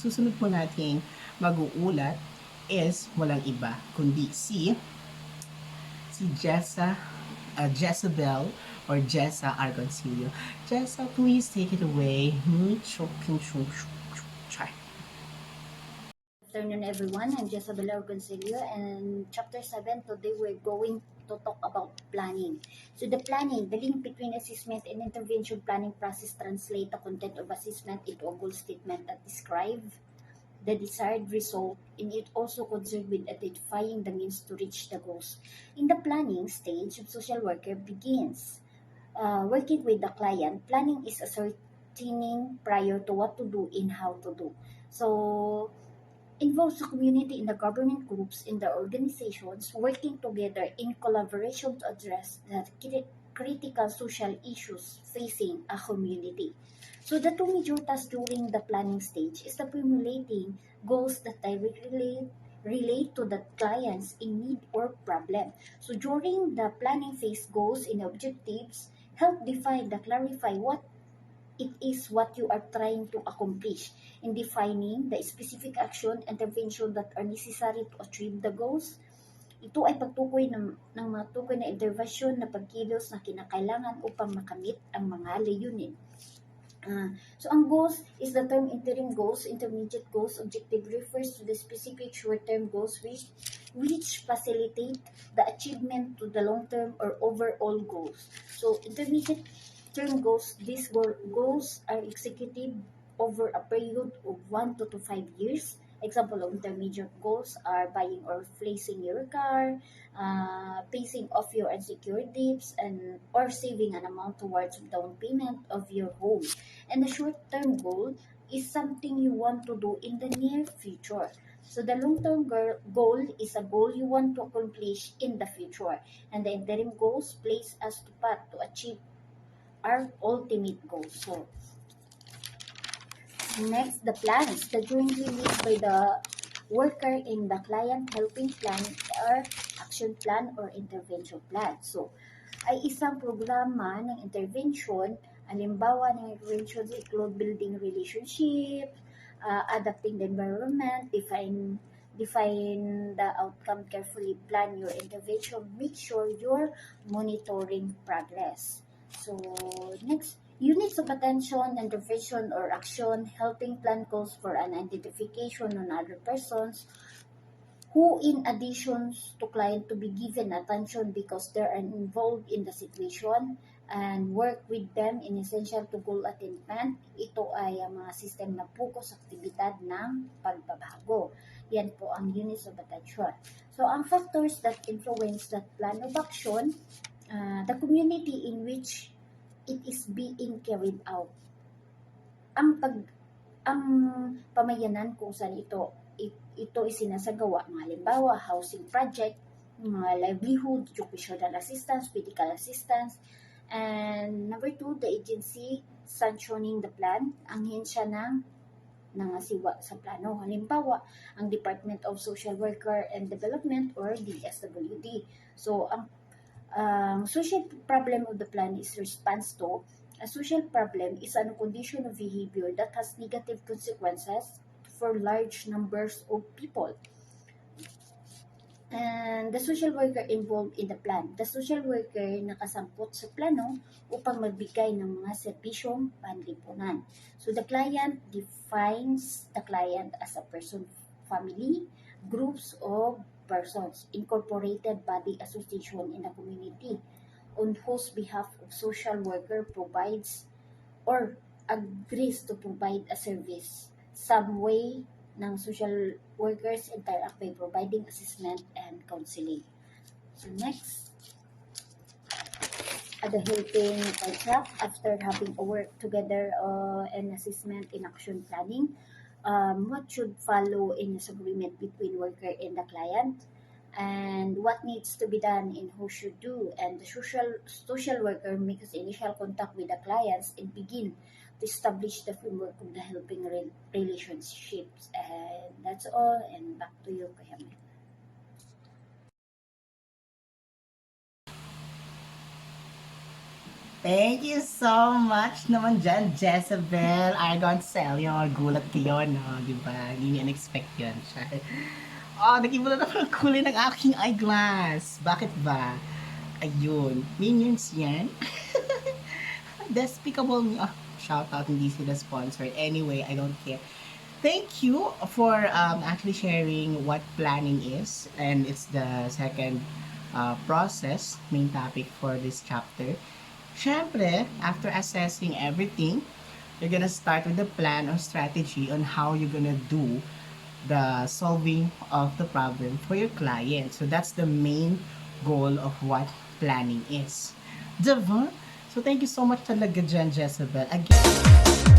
susunod po nating mag-uulat is walang iba kundi si Jezebel or Jessa Argoncillo. Jessa, please take it away. Afternoon, everyone. I'm Jezebel Argoncillo, and chapter 7, today we're going to talk about planning. So the planning, the link between assessment and intervention planning process translate the content of assessment into a goal statement that describe the desired result, and it also concerned with identifying the means to reach the goals. In the planning stage, of social worker begins working with the client. Planning is ascertaining prior to what to do and how to do. So involves the community in the government groups in the organizations working together in collaboration to address the critical social issues facing a community. So the two major tasks during the planning stage is the formulating goals that directly relate to the clients in need or problem. So during the planning phase, goals and objectives help define the clarify what it is what you are trying to accomplish in defining the specific action intervention that are necessary to achieve the goals. Ito ay pagtukoy ng mga tukoy na intervention na pagkilos na kinakailangan upang makamit ang mga layunin. So ang goals is the term interim goals, intermediate goals, objective refers to the specific short-term goals which facilitate the achievement to the long-term or overall goals. So intermediate term goals, these goals are executed over a period of 1 to 5 years. Example of intermediate goals are buying or replacing your car, paying off your unsecured debts, and or saving an amount towards down payment of your home. And the short-term goal is something you want to do in the near future. So the long-term goal is a goal you want to accomplish in the future. And the interim goals place us to path to achieve our ultimate goal. So next, the plans, the jointly made by the worker and the client helping plan or action plan or intervention plan. So, ay isang programa ng intervention, halimbawa ng intervention sa include building relationship, adapting the environment, define the outcome carefully, plan your intervention, make sure you're monitoring progress. So, next, units of attention, intervention, or action, helping plan goals for an identification on other persons who, in addition to client, to be given attention because they are involved in the situation and work with them in essential to goal attainment. Ito ay mga system na focus aktibidad ng pagbabago. Yan po ang units of attention. So, ang factors that influence that plan of action, the community in which it is being carried out. Ang pamayanan kung saan ito ay sinasagawa, mga halimbawa, housing project, mga livelihood, educational assistance, medical assistance, and number 2, the agency sanctioning the plan, ang hensya ng nangasiwa sa plano. Halimbawa, ang Department of Social Worker and Development or DSWD. So, ang social problem of the plan is response to. A social problem is a condition of behavior that has negative consequences for large numbers of people. And the social worker involved in the plan. The social worker nakasangkot sa plano upang magbigay ng mga serbisyong panlipunan. So the client defines the client as a person, family, groups of persons, incorporated body association in the community on whose behalf of social worker provides or agrees to provide a service. Some way ng social workers interact by providing assessment and counseling. So next, the helping concept after having a work together and assessment in action planning. What should follow in this agreement between worker and the client, and what needs to be done and who should do, and the social worker makes initial contact with the clients and begin to establish the framework of the helping relationships. And that's all, and back to you, Kuya Mel. Thank you so much naman dyan, Jezebel. Argon Celio. Gulat kayo, no? Di ba? Hindi niya in-expect yun. Oh, nag-iba na naman ang kulay ng aking eyeglass. Bakit ba? Ayun. Minions yan. Despicable me. Oh, shout out, hindi sila sponsored. Anyway, I don't care. Thank you for actually sharing what planning is. And it's the second process, main topic for this chapter. Siyempre, after assessing everything, you're gonna start with the plan or strategy on how you're gonna do the solving of the problem for your client. So that's the main goal of what planning is. Diba? So thank you so much talaga dyan, Jezebel. Again,